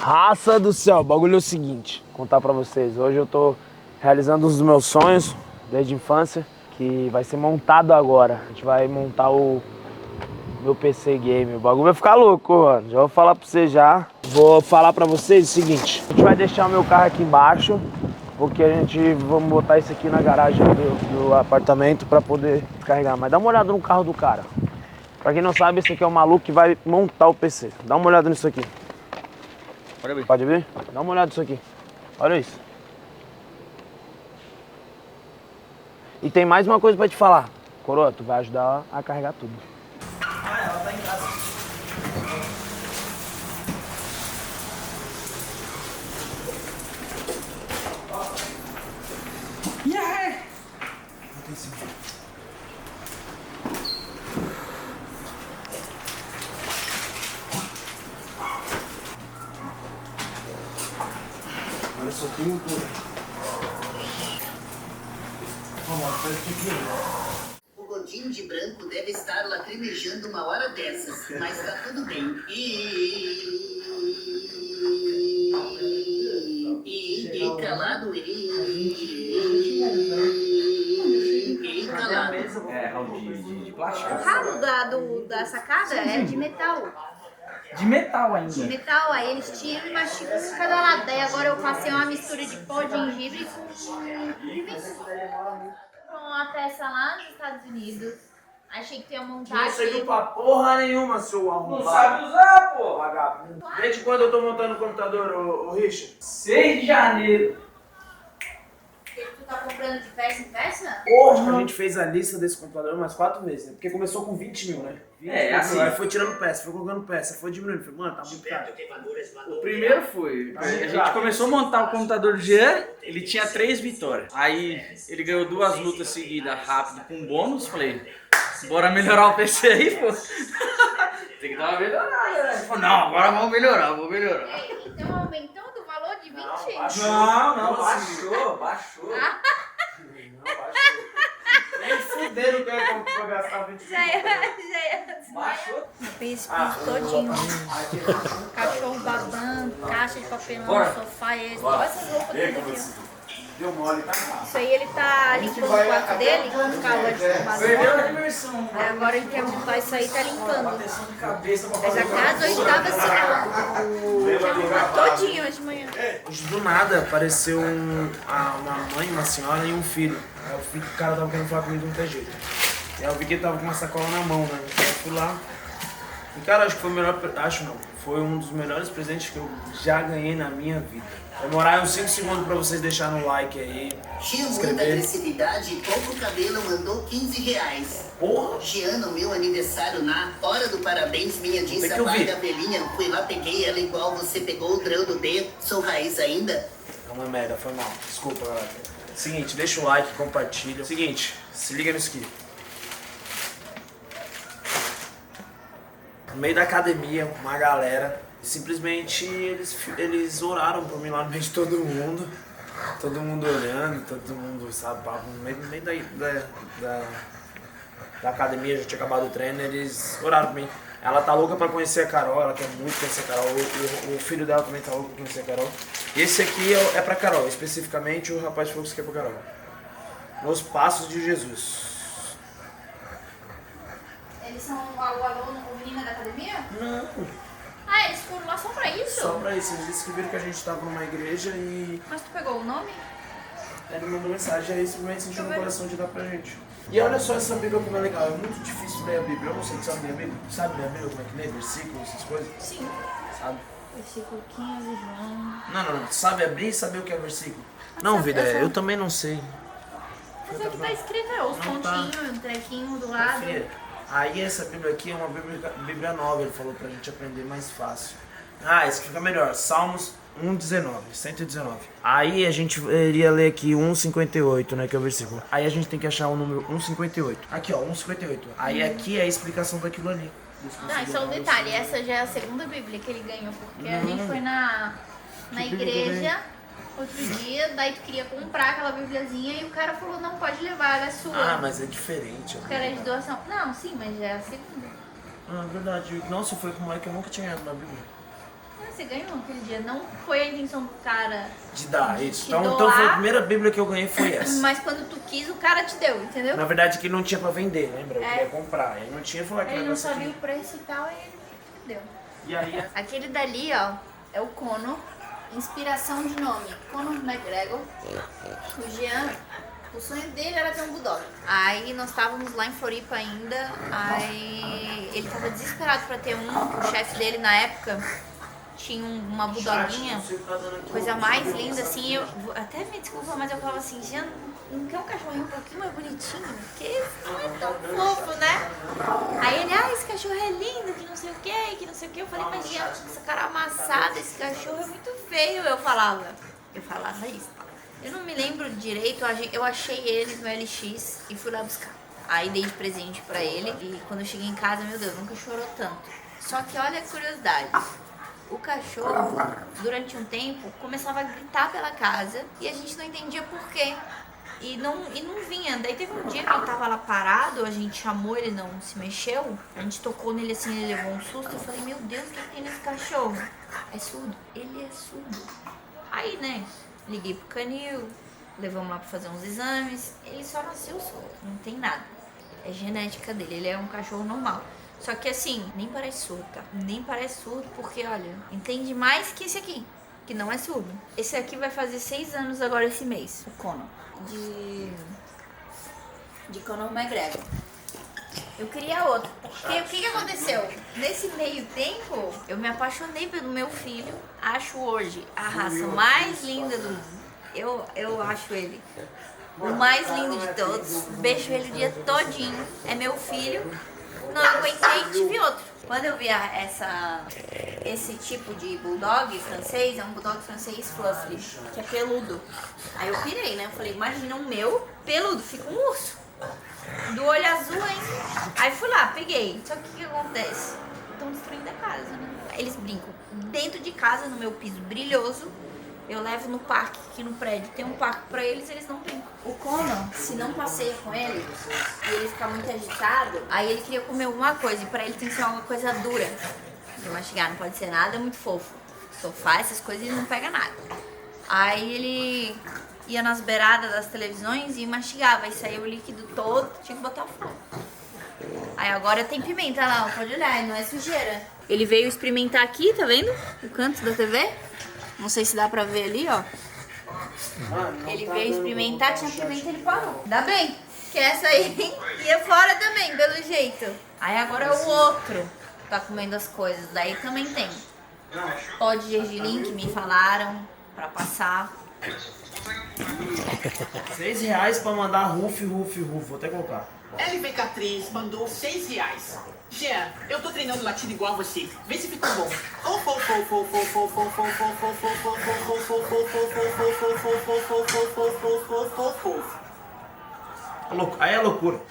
Raça do céu, o bagulho é o seguinte, vou contar pra vocês. Hoje eu tô realizando um dos meus sonhos desde a infância, que vai ser montado agora. A gente vai montar o meu PC game. O bagulho vai ficar louco, mano. Já vou falar pra vocês já. Vou falar pra vocês o seguinte. A gente vai deixar o meu carro aqui embaixo, porque vamos botar isso aqui na garagem do apartamento pra poder descarregar. Mas dá uma olhada no carro do cara. Pra quem não sabe, esse aqui é o maluco que vai montar o PC. Dá uma olhada nisso aqui. Pode ver? Dá uma olhada nisso aqui. Olha isso. E tem mais uma coisa pra te falar. Coroa, tu vai ajudar a carregar tudo. Ah, ela tá em casa. Yeah! Olha só, tem tudo. Vamos, faz o que O gordinho de branco deve estar lacrimejando uma hora dessas, mas tá tudo bem. E calado, e calado. É, de plástico. O ralo da sacada é de metal. De metal ainda. De metal, aí eles tiram e mastigam um cada lado. Daí agora eu passei uma mistura de pó de gengibre com uma peça lá nos Estados Unidos. Achei que tu ia montar Não aqui. serviu pra porra nenhuma, seu arrombado. Não sabe usar, pô. Vagabundo. Desde quando eu tô montando o computador, ô Richard? 6 de janeiro. Tu tá comprando de peça em peça? Porra, a gente fez a lista desse computador umas 4 vezes, né? Porque começou com 20 mil, né? 20 É, mil, assim. Aí foi tirando peça, foi colocando peça, foi diminuindo. Falei, mano, tá muito caro. O primeiro foi. A gente começou a montar o computador do Jean, ele tinha 3 vitórias. Aí ele ganhou 2 lutas seguidas rápido com bônus. Falei, bora melhorar o PC aí, pô. Tem que dar uma melhorada, né? Ele falou, não, agora vamos melhorar, vou melhorar. Então aumentando o valor de 20? Não, baixou. Nem fudendo que eu ia gastar 20 mil. Já ia. Baixou. Fiz esse piso todinho. Cachorro babando, caixa de papelão Bora. no sofá. Olha essas roupas tudo aqui, ó. Deu mole, tá? Isso aí ele tá limpando o quarto dele com o calor de Perdeu a babando. diversão. Aí agora ele quer montar isso aí e tá limpando. Proteção de cabeça pra Mas a fazer casa hoje tava assim, tinha limpado todinho hoje de manhã. Hoje do nada apareceu uma mãe, uma senhora e um filho. Aí eu vi que o cara tava querendo falar comigo de um jeito. E aí eu vi que ele tava com uma sacola na mão, né? Então eu fui lá. E cara, acho que foi o melhor. Acho não. Foi um dos melhores presentes que eu já ganhei na minha vida. Demorar uns 5 segundos pra vocês deixarem no like aí. Tinha muita agressividade e pouco cabelo mandou 15 reais. Porra! Jean, no meu aniversário, na hora do parabéns, minha Tem disse que a pai ouvir. da velhinha. Fui lá, peguei ela igual você pegou o drão do D. Sou raiz ainda. É uma merda, foi mal. Desculpa, galera. Seguinte, deixa o like, compartilha. Seguinte, se liga nisso aqui. No meio da academia, uma galera, simplesmente eles oraram por mim lá no meio de todo mundo. Todo mundo olhando, todo mundo, sabe, no meio da academia, já tinha acabado o treino, eles oraram por mim. Ela tá louca pra conhecer a Carol, ela quer muito conhecer a Carol, o filho dela também tá louco pra conhecer a Carol. Esse aqui é pra Carol, especificamente o rapaz falou que isso aqui é pra Carol. Nos Passos de Jesus. Eles são o menino da academia? Não, Ah, eles foram lá só pra isso? só pra isso, eles descobriram que a gente tava numa igreja e Mas tu pegou o nome? ele mandou mensagem aí, simplesmente sentiu no coração de dar pra gente. E olha só essa Bíblia como é legal, é muito difícil ler a Bíblia, eu não sei se sabe ler a Bíblia. Sabe ler a Bíblia, como é que lê, versículos, essas coisas? Sim. Sabe? Versículo 15, João. Não, sabe abrir e saber o que é versículo. Não, vida, eu também não sei. Mas é o que tá escrito, é os Não tá. pontinhos, um trequinho do lado. Confia. Aí essa Bíblia aqui é uma Bíblia nova, ele falou pra gente aprender mais fácil. Ah, esse que fica melhor, Salmos 119. Aí a gente iria ler aqui 158, né, que é o versículo. Aí a gente tem que achar o número 158. Aqui, ó, 158. Aí aqui é a explicação daquilo ali. Não, isso é um detalhe, essa já é a segunda Bíblia que ele ganhou, porque a gente foi na igreja outro dia, daí tu queria comprar aquela bibliazinha e o cara falou, não pode levar, ela é sua. Ah, mas é diferente. Porque era de doação. Não, sim, mas já é a segunda. Ah, verdade. Nossa, foi com o moleque que eu nunca tinha ganhado na Bíblia. você ganhou aquele dia. Não foi a intenção do cara De dar isso. te Então doar. foi a primeira Bíblia que eu ganhei foi essa. Mas quando tu quis, o cara te deu, entendeu? Na verdade que não tinha pra vender, lembra? Eu É. queria comprar. Aí não tinha, falou que Ele não negócio sabia aqui. o preço e tal, e ele deu. E aí, Aquele dali, ó, é o Conor. Inspiração de nome, Conor McGregor. O Jean, o sonho dele era ter um bulldog. Aí nós estávamos lá em Floripa ainda, aí ele tava desesperado pra ter um. O chefe dele na época tinha uma bulldoguinha, coisa mais linda assim. Eu até me desculpa, mas eu falava assim, Jean, não quer um cachorrinho um pouquinho mais bonitinho? Porque não é tão fofo, né? Aí ele, esse cachorro é lindo, que não sei o que. Eu falei, mas Jean, essa cara amassada, esse cachorro é muito feio. Eu falava isso. Eu não me lembro direito, eu achei ele no LX e fui lá buscar. Aí dei de presente pra ele e quando eu cheguei em casa, meu Deus, nunca chorou tanto. Só que olha a curiosidade. O cachorro, durante um tempo, começava a gritar pela casa e a gente não entendia por quê. E não vinha. Daí teve um dia que ele tava lá parado, a gente chamou, ele não se mexeu. A gente tocou nele assim, ele levou um susto. Eu falei, meu Deus, o que tem nesse cachorro? É surdo? Ele é surdo. Aí, né, liguei pro canil, levamos lá pra fazer uns exames. Ele só nasceu surdo, não tem nada. É genética dele, ele é um cachorro normal. Só que assim, nem parece surdo, tá? Nem parece surdo porque, olha, entende mais que esse aqui, que não é surdo. Esse aqui vai fazer 6 anos agora esse mês, o Conor. De Conor McGregor. Eu queria outro. Porque o que aconteceu? Nesse meio tempo, eu me apaixonei pelo meu filho. Acho hoje a raça mais linda do mundo. Eu acho ele o mais lindo de todos. Beijo ele o dia todinho. É meu filho. Não aguentei e tive outro. Quando eu vi esse tipo de bulldog francês, é um bulldog francês fluffy, que é peludo. Aí eu pirei, né? Eu falei, imagina um meu peludo, fica um urso. Do olho azul, hein? Aí fui lá, peguei. Só que o que acontece? Estão destruindo a casa, né? Eles brincam dentro de casa, no meu piso brilhoso. Eu levo no parque, aqui no prédio. Tem um parque pra eles não brincam. O Conor, se não passeia com ele e ele ficar muito agitado, aí ele queria comer alguma coisa. E pra ele tem que ser alguma coisa dura de mastigar. Não pode ser nada muito fofo. Sofá, essas coisas, ele não pega nada. Aí ele ia nas beiradas das televisões e mastigava. Aí saía o líquido todo, tinha que botar fora. Aí agora tem pimenta lá, pode olhar, não é sujeira. Ele veio experimentar aqui, tá vendo? O canto da TV. Não sei se dá pra ver ali, ó. Ele veio experimentar, tinha pimenta, ele parou. Ainda bem, que essa aí ia fora também, pelo jeito. Aí agora o outro tá comendo as coisas, daí também tem. Pó de gergelim que me falaram pra passar. R$6 pra mandar Ruf, vou até colocar. LV Catriz mandou R$6. Jean, eu tô treinando latido igual a você. Vê se ficou bom. Aí é loucura.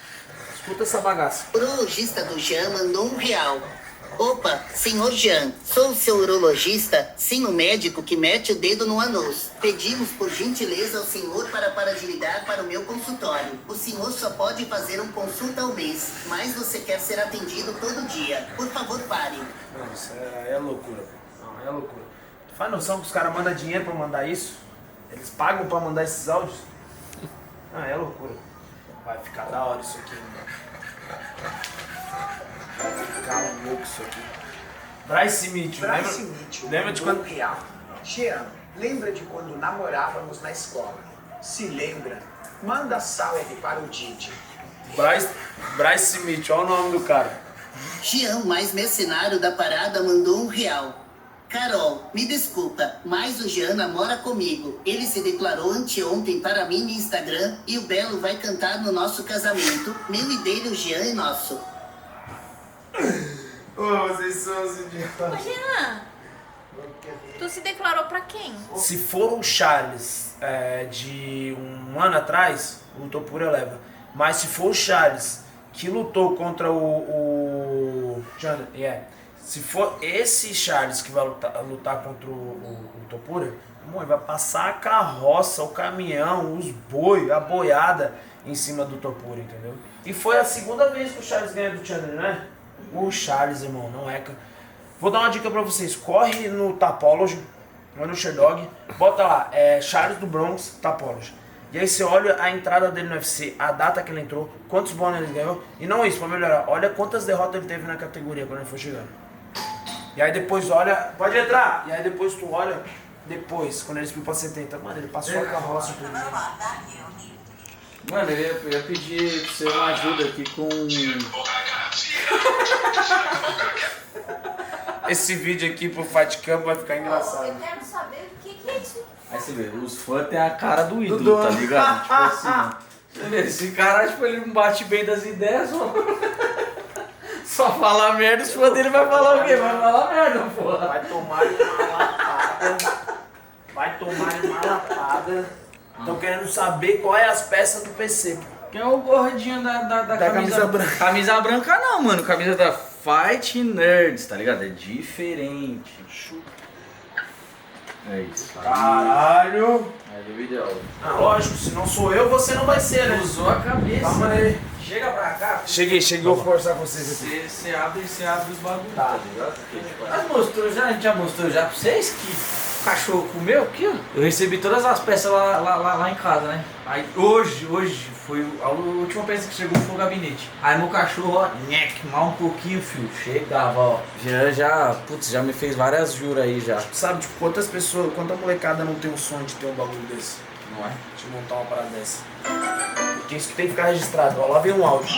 Escuta essa bagaça. O urologista do Jean mandou R$1. Opa, senhor Jean, sou o seu urologista, sim o médico que mete o dedo no ânus. Pedimos por gentileza ao senhor para de ligar para o meu consultório. O senhor só pode fazer uma consulta ao mês, mas você quer ser atendido todo dia. Por favor, pare. Não, isso é loucura. Não, é loucura. Tu faz noção que os caras mandam dinheiro pra mandar isso? Eles pagam pra mandar esses áudios? Não, é loucura. Vai ficar da hora isso aqui, mano. Vai ficar louco isso aqui. Bryce Mitchell, lembra de quando... Real. Jean, lembra de quando namorávamos na escola? Se lembra? Manda salve para o Didi. Bryce Mitchell, olha o nome do cara. Jean, mais mercenário da parada, mandou R$1. Carol, me desculpa, mas o Jean namora comigo. Ele se declarou anteontem para mim no Instagram e o Belo vai cantar no nosso casamento. Meu e dele, o Jean é nosso. Vocês são os idiotas. Ô, Jean, tu se declarou pra quem? Se for o Charles de um ano atrás, lutou por eleva. Mas se for o Charles que lutou contra o se for esse Charles que vai lutar contra o Topuria, ele vai passar a carroça, o caminhão, os boi, a boiada em cima do Topuria, entendeu? E foi a segunda vez que o Charles ganha do Chandler, né? O Charles, irmão, não é... Vou dar uma dica pra vocês. Corre no Tapology, vai no Sherdog, bota lá, Charles do Bronx, Tapology. E aí você olha a entrada dele no UFC, a data que ele entrou, quantos bônus ele ganhou. E não isso, pra melhorar, olha quantas derrotas ele teve na categoria quando ele foi chegando. E aí depois olha, pode entrar. E aí depois tu olha, depois, quando ele subiu pra 70, mano, ele passou a carroça por mim. Mano, eu ia pedir pra você uma ajuda aqui com... Esse vídeo aqui pro Fight Camp vai ficar engraçado. Eu quero saber o que é isso. Aí você vê, os fãs têm a cara do ídolo, dono. tá ligado? Tipo assim, você vê, esse cara, tipo, ele não bate bem das ideias, só fala merda, os fãs dele vai falar o quê? Vai falar merda, porra. Vai tomar uma lapada. Vai tomar uma lapada. Tô querendo saber qual é as peças do PC. Quem é o gordinho da camisa branca. Camisa branca não, mano. Camisa da Fight Nerds, tá ligado? É diferente. É isso. Caralho. Aí o vídeo é óbvio. Ah, lógico, se não sou eu, você não vai ser, né? Usou a cabeça. Calma aí. Chega pra cá. Cheguei, vou conversar com vocês aqui. Você abre os bagulhos, Tá. ligado? Porque, tipo, a gente já mostrou já pra vocês que o cachorro comeu aqui, ó. Eu recebi todas as peças lá em casa, né? Aí hoje foi a última peça que chegou foi o gabinete. Aí meu cachorro, ó, mal um pouquinho, filho. Chegava, ó. Já me fez várias juras aí já. Sabe, tipo, quantas pessoas, quanta molecada não tem um sonho de ter um bagulho desse? Não é? De montar uma parada dessa. Porque isso que tem que ficar registrado. Ó, lá vem um áudio.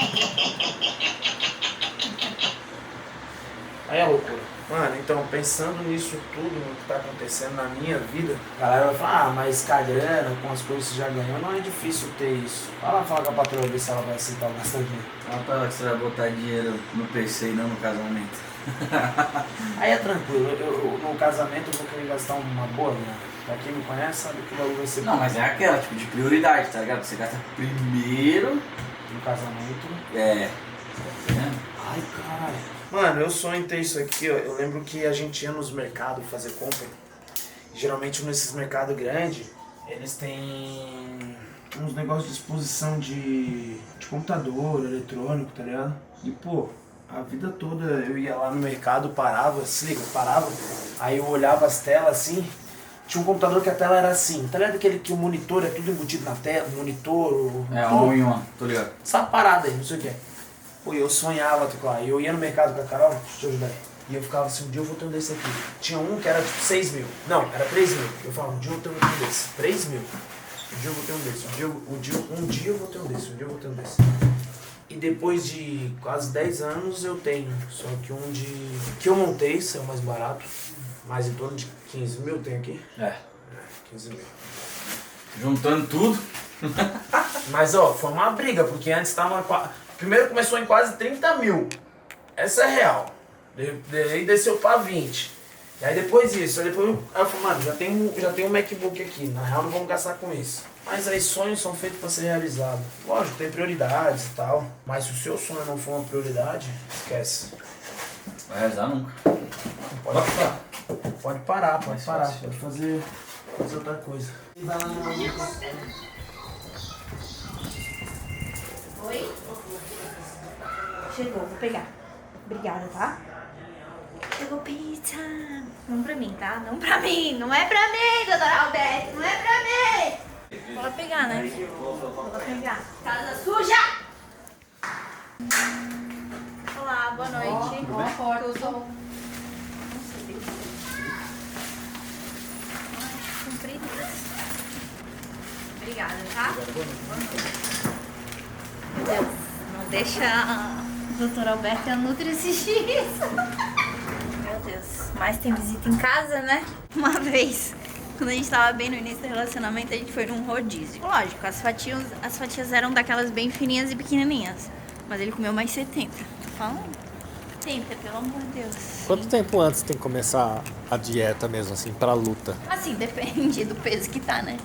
Aí é loucura. Mano, então, pensando nisso tudo, no que tá acontecendo na minha vida, a galera vai falar, mas com a grana, com as coisas que você já ganhou, não é difícil ter isso. Vai lá falar com a patroa, ver se ela vai aceitar o gasto dinheiro. Fala pra ela que você vai botar dinheiro no PC e não no casamento. Aí é tranquilo, no casamento eu vou querer gastar uma boa grana. Pra quem me conhece, sabe que o bagulho vai ser Não, mas é aquela, tipo, de prioridade, tá ligado? Você gasta primeiro. no casamento. É. Tá vendo? Ai, caralho. Mano, eu sonho em ter isso aqui, ó. Eu lembro que a gente ia nos mercados fazer compra. Geralmente nesses mercados grandes, eles têm uns negócios de exposição de computador, eletrônico, tá ligado? E pô, a vida toda eu ia lá no mercado, parava, se liga, parava, aí eu olhava as telas assim, tinha um computador que a tela era assim, tá ligado? Aquele que o monitor é tudo embutido na tela, o monitor, É, tudo. um em um, tô ligado. Essa parada aí, não sei o que é. Pô, eu sonhava, tipo, lá, eu ia no mercado com a Carol, deixa eu ajudar aí. E eu ficava assim, um dia eu vou ter um desse aqui. Tinha um que era tipo 6 mil. Não, era 3 mil. Eu falava, um dia eu vou ter um desse. 3 mil. Um dia eu vou ter um desse. Um dia eu vou ter um desse. Um dia eu vou ter um desse. E depois de quase 10 anos eu tenho. Só que um de... que eu montei, saiu mais barato. Mais em torno de 15 mil tem aqui. É. 15 mil. Juntando tudo. Mas ó, foi uma briga, porque antes tava... Primeiro começou em quase 30 mil. Essa é real. Daí desceu pra 20. E aí depois isso. Aí depois eu falei, mano, já tem um MacBook aqui. Na real não vamos gastar com isso. Mas aí sonhos são feitos pra ser realizados. Lógico, tem prioridades e tal. Mas se o seu sonho não for uma prioridade, esquece. Vai realizar nunca. Pode parar. Pode parar, pode Mais parar. fácil. Pode fazer outra coisa. Oi? Chegou, vou pegar. Obrigada, tá? Chegou pizza. Não pra mim, tá? Não pra mim. Não é pra mim, doutora Alberto. Não é pra mim. Vou lá pegar, né? Vou lá pegar. Casa suja! Olá, boa noite. Tudo. Compridas. Obrigada, tá? Meu Deus, não deixa a doutora Alberta e a Nutri assistir isso. Meu Deus, mas tem visita em casa, né? Uma vez, quando a gente tava bem no início do relacionamento, a gente foi num rodízio. Lógico, as fatias eram daquelas bem fininhas e pequenininhas. Mas ele comeu mais 70. Tô falando. 70, pelo amor de Deus. Quanto tempo antes tem que começar a dieta mesmo, assim, pra luta? Assim, depende do peso que tá, né?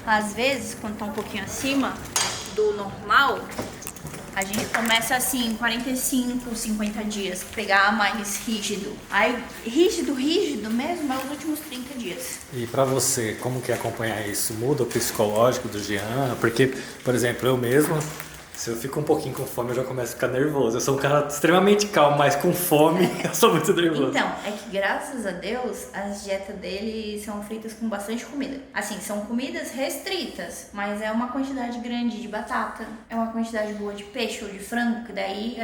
Às vezes, quando tá um pouquinho acima do normal, a gente começa assim, 45, 50 dias, pegar mais rígido. Aí, rígido mesmo é os últimos 30 dias. E pra você, como que é acompanhar isso? Muda o psicológico do Jean? Porque, por exemplo, eu mesmo, Se eu fico um pouquinho com fome, eu já começo a ficar nervoso. Eu sou um cara extremamente calmo, mas com fome, eu sou muito nervoso. Então, é que graças a Deus, as dietas dele são feitas com bastante comida. Assim, são comidas restritas, mas é uma quantidade grande de batata, é uma quantidade boa de peixe ou de frango, que daí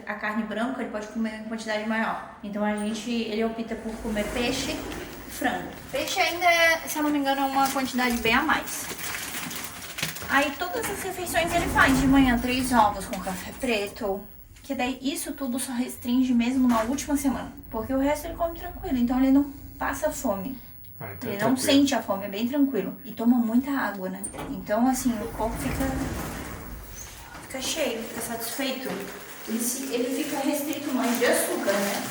a carne branca ele pode comer em quantidade maior. Então ele opta por comer peixe e frango. Peixe ainda se eu não me engano, é uma quantidade bem a mais. Aí todas as refeições ele faz de manhã 3 ovos com café preto. Que daí isso tudo só restringe mesmo na última semana. Porque o resto ele come tranquilo, então ele não passa fome. Então Ele não sente a fome, é bem tranquilo. E toma muita água, né? Então assim, o corpo fica cheio, fica satisfeito. Ele fica restrito mais de açúcar, né?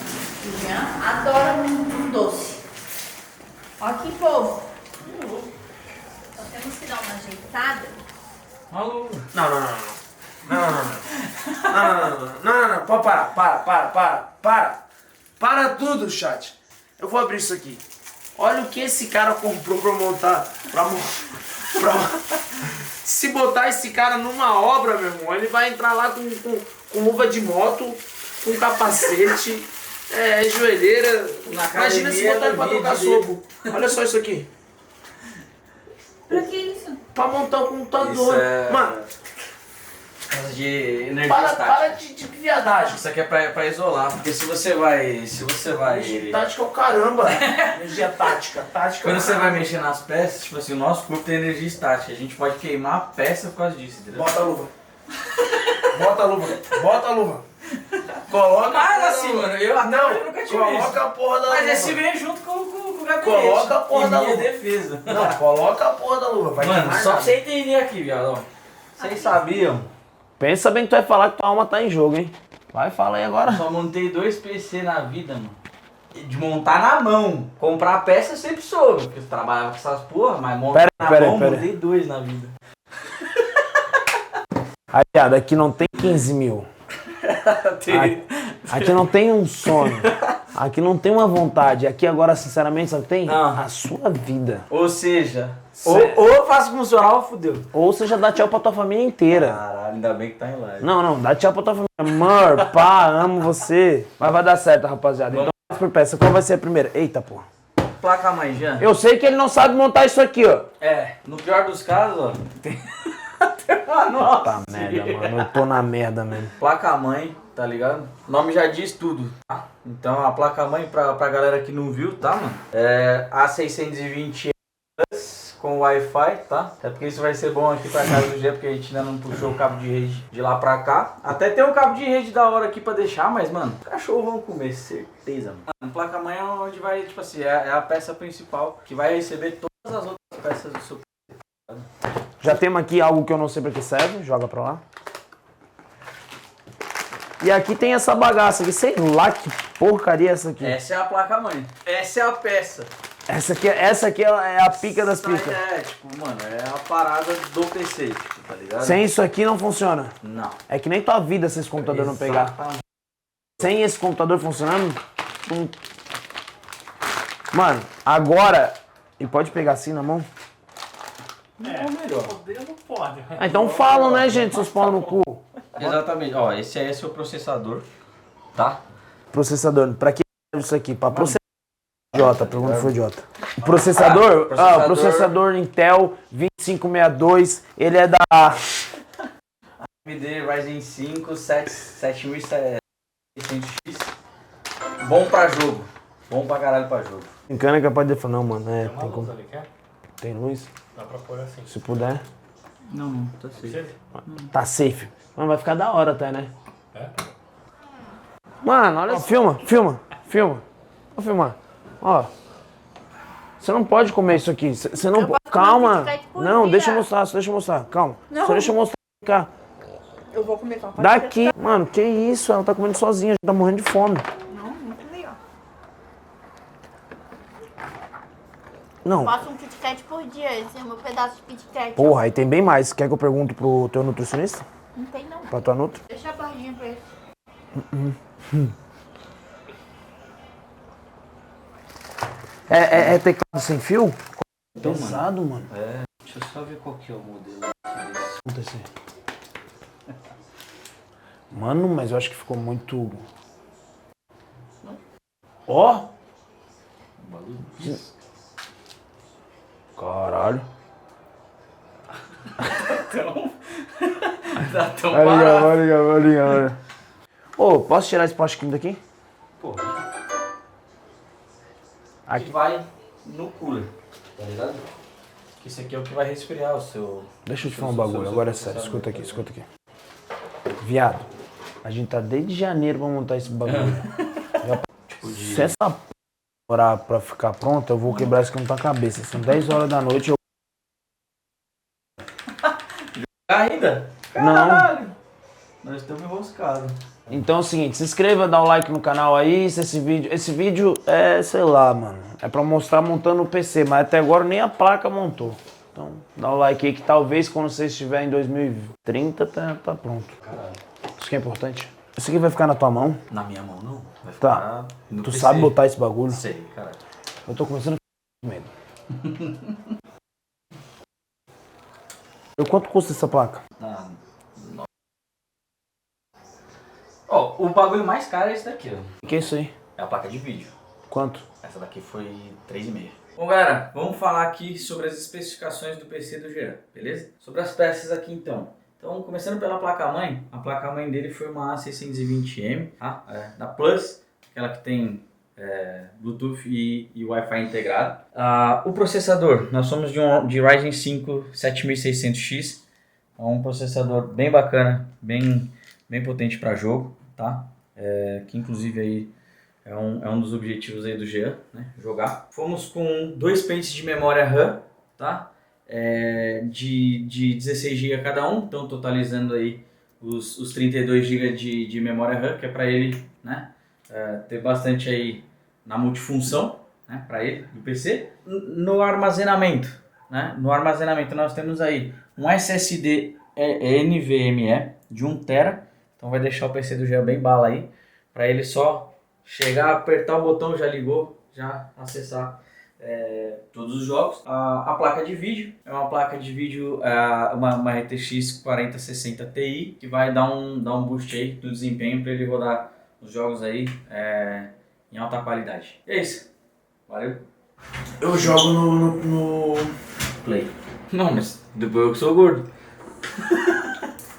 O Jean adora um doce. Ó aqui, povo. Só temos que dar uma ajeitada. Alô? Não, pode parar. Para tudo, chat. Eu vou abrir isso aqui. Olha o que esse cara comprou pra montar. Se botar esse cara numa obra, meu irmão, ele vai entrar lá com luva de moto, com capacete, joelheira. Imagina se botar ele pra tocar soco. Olha só isso aqui. Pra que isso? Pra montar o computador. Isso é... Mano, de energia estática. para de viadagem. Isso aqui é pra isolar, porque se você vai... Tática é o caramba. Energia tática. Quando você vai mexer nas peças, tipo assim, o nosso corpo tem energia estática. A gente pode queimar a peça por causa disso, entendeu? Bota a luva. Bota a luva. Coloca Mas assim, mano, eu nunca tive coloca isso. a porra da luva. Mas esse vem junto com o gabinete. Coloca a porra da minha luva. defesa. Não, coloca a porra da luva. Vai Mano, queimar só pra nada. você entender aqui, viado, ó. Vocês sabiam? Pensa bem que tu vai falar que tua alma tá em jogo, hein? Vai, fala aí agora. Só montei 2 PC na vida, mano. De montar na mão. Comprar peça eu sempre soube, porque eu trabalhava com essas porra, mas montar na mão, montei 2 na vida. Aí, viado, aqui não tem 15 mil. Aqui não tem um sonho. Aqui não tem uma vontade. Aqui agora, sinceramente, sabe o que tem? A sua vida. Ou seja, ou eu faço funcionar ou fudeu. Ou você já dá tchau pra tua família inteira. Caralho, ainda bem que tá em live. Não, dá tchau pra tua família. Amor, pá, amo você. Mas vai dar certo, rapaziada. Então, por peça, qual vai ser a primeira? Eita, pô. Placa-mãe, Jean. Eu sei que ele não sabe montar isso aqui, ó. No pior dos casos, ó, tem até manual. Tá merda, mano. Eu tô na merda mesmo. Placa-mãe, tá ligado? O nome já diz tudo, tá? Então a placa-mãe, pra galera que não viu, tá, mano? É A620 com Wi-Fi, tá? Até porque isso vai ser bom aqui pra casa do G, porque a gente ainda não puxou o cabo de rede de lá pra cá. Até tem um cabo de rede da hora aqui pra deixar, mas, mano, cachorro vão comer, certeza, mano. Placa-mãe é onde vai, tipo assim, é a peça principal que vai receber todas as outras peças do seu. Já temos aqui algo que eu não sei pra que serve. Joga pra lá. E aqui tem essa bagaça aqui. Sei lá que porcaria é essa aqui. Essa é a placa-mãe. Essa é a peça. Essa aqui é a pica das picas. Tipo, mano, é a parada do PC, tipo, tá ligado? Sem isso aqui não funciona. Não. É que nem tua vida se esse computador não pegar. Exatamente. Sem esse computador funcionando... Mano, agora... E pode pegar assim na mão? É melhor. Não pode. Ah, então falam, né, gente, seus pau no cu. Exatamente. Ó, esse aí é seu processador, tá? Processador. Pra que isso aqui? Pra processar. Idiota, pergunta foi idiota. O processador? O processador Intel 2562, ele é da... AMD Ryzen 5 7700X. Bom pra jogo. Bom pra caralho pra jogo. Brincando é capaz de falar, não, mano, tem como... Ali, quer? Tem luz? Dá pra pôr assim. Se puder. Não, tá certo. Tá safe. Mas vai ficar da hora até, né? É? Mano, olha... Filma. Vou filmar. Ó. Você não pode comer isso aqui. Você não pode... Calma. Não, deixa eu mostrar. Calma. Não. Só deixa eu mostrar. Cá. Eu vou comer com a Daqui. Mano, que isso? Ela tá comendo sozinha. Tá morrendo de fome. Muito legal. Não. Faço um Kit Kat por dia, esse é o meu pedaço de Kit Kat. Porra, aí tem bem mais. Quer que eu pergunte pro teu nutricionista? Não tem não. Pra tua nutri? Deixa a barrinha pra ele. É teclado sem fio? Pesado, mano. Deixa eu só ver qual que é o modelo. Acontece. Mano, mas eu acho que ficou muito... Ó! Caralho. Tá tão Vai barato. ligar. Ô, posso tirar esse plastiquinho daqui? Pô. Aqui vai no cooler, tá ligado? Esse aqui é o que vai resfriar o seu... Deixa eu te falar um bagulho, agora é sério, escuta aqui. Viado, a gente tá desde janeiro pra montar esse bagulho. Se essa p demorar pra ficar pronta, eu vou quebrar isso aqui na tua cabeça. São 10 horas da noite, eu... Ainda? Não. Caralho! Nós estamos enroscados. Então é o seguinte, se inscreva, dá o like no canal aí, se esse vídeo é, sei lá, mano, é pra mostrar montando o PC, mas até agora nem a placa montou. Então dá o like aí que talvez quando você estiver em 2030 tá pronto. Caralho. Isso que é importante. Esse aqui vai ficar na tua mão? Na minha mão não. Vai ficar Tá. no Tu PC. sabe botar esse bagulho? Sei, caralho. Eu tô começando a ficar com medo. Quanto custa essa placa? Ó, o bagulho mais caro é esse daqui, ó. O que é isso aí? É a placa de vídeo. Quanto? Essa daqui foi 3,5. Bom, galera, vamos falar aqui sobre as especificações do PC do Jean, beleza? Sobre as peças aqui, então. Então, começando pela placa-mãe, a placa-mãe dele foi uma A620M, tá? Da Plus, aquela que tem Bluetooth e Wi-Fi integrado. O processador, nós somos de Ryzen 5 7600X, é um processador bem bacana, bem potente para jogo, tá? Que inclusive aí é um dos objetivos aí do Jean, né? Jogar. Fomos com 2 pentes de memória RAM, tá? De 16 GB cada um, então totalizando aí os 32 GB de memória RAM, que é para ele, né? Ter bastante aí na multifunção, né? Para ele, do PC. No armazenamento, né? No armazenamento nós temos aí um SSD NVMe de 1 TB, então vai deixar o PC do Jean bem bala aí, para ele só chegar, apertar o botão, já ligou, já acessar todos os jogos. A placa de vídeo é uma placa de vídeo, uma RTX 4060 Ti, que vai dar um boost aí no desempenho para ele rodar os jogos aí em alta qualidade. E é isso. Valeu. Eu jogo no Play. Não, mas depois eu que sou gordo.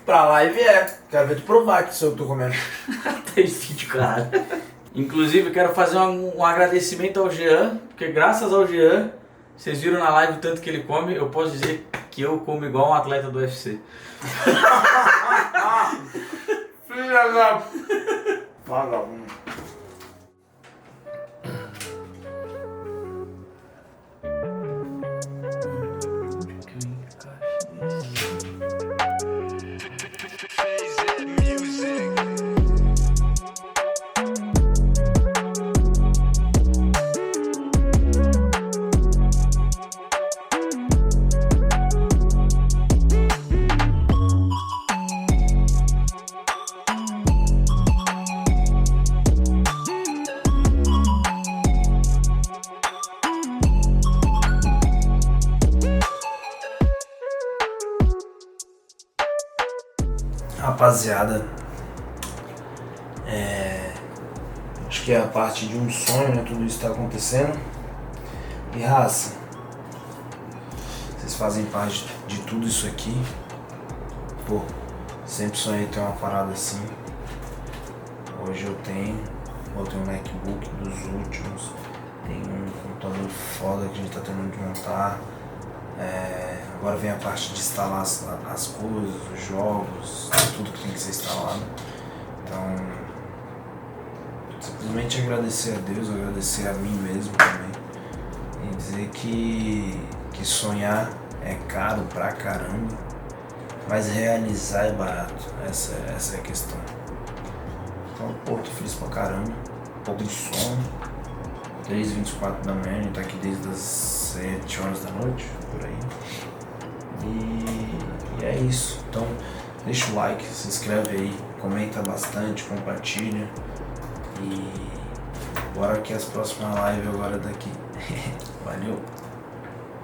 Pra live quero ver tu provar que eu tô comendo. Tem vídeo, caralho. Inclusive, eu quero fazer um agradecimento ao Jean, porque graças ao Jean, vocês viram na live o tanto que ele come, eu posso dizer que eu como igual um atleta do UFC. Filha da... Vagabundo. Rapaziada, acho que é a parte de um sonho, né? Tudo isso tá acontecendo. E raça, vocês fazem parte de tudo isso aqui. Pô, sempre sonhei ter uma parada assim. Hoje eu botei um MacBook dos últimos, tem um computador foda que a gente tá terminando de montar. Agora vem a parte de instalar as coisas, os jogos, tudo que tem que ser instalado. Então, simplesmente agradecer a Deus, agradecer a mim mesmo também. E dizer que sonhar é caro pra caramba, mas realizar é barato. Essa é a questão. Então, pô, tô feliz pra caramba. Um pouco de sono. 3h24 da manhã, a gente tá aqui desde as 7 horas da noite, por aí. E é isso. Então, deixa o like, se inscreve aí, comenta bastante, compartilha. E bora que as próximas lives agora daqui. Valeu!